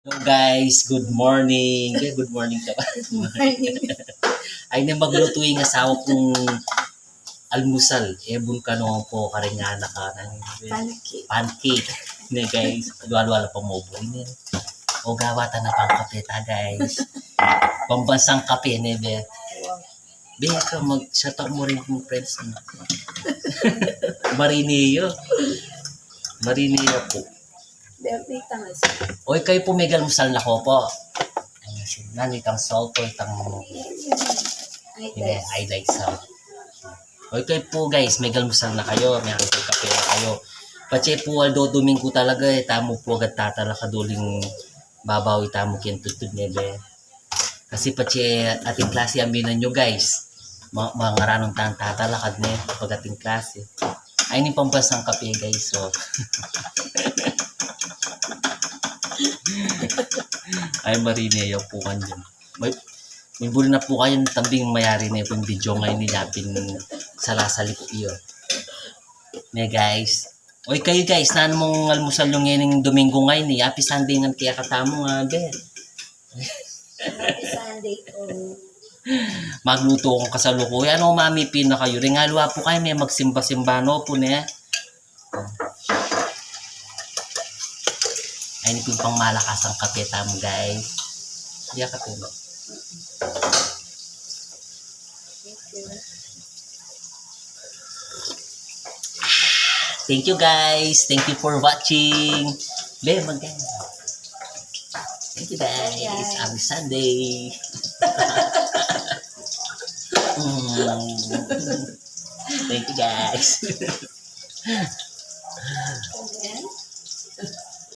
Hello guys, good morning. Good morning ka ba? Morning. Ay na magluto yung asawa kong almusal. Bulkano po karingana ka ng Pancake. pancake. Ne guys, wala pa mo po ini. O gawatan na pang kape ta guys. Pambansang kape ne be. Be ka mag-shout out mo rin kong friends. Marineo. Marineo po. Birthday tangas. Oy kayo po may almusal na ko po. Nani kang salt o itang I like salt. Okay po guys, may galmusal na kayo, may hanggang kape na kayo. Pache po aldo Domingo talaga tamo po agad tatala kaduling babawi tamo kintutud nebe. Kasi pache ating klase aminan nyo guys. Mga ranong tan tatalakad ne pag ating klase. Ay ni pambansang kape guys, so. Ay Marineo po kanyan. May buli na po kayo tambing mayari na yung video ngayon nilapin salasalip iyo. Ne guys. Oy kayo guys, naan mong almusal yung ngayon Domingo ngayon ni Happy Sunday nga kaya katamo nga be. Happy Sunday po. Magluto kong kasalukuyan. Ano mami pina kayo? Ringalwa po kayo may magsimba-simba no po ne. Ay ni pang malakas ang kape tamo guys. Diya kape mo. Thank you guys. Thank you for watching. Be, maganda. Thank you guys. Happy Sunday. Thank you guys.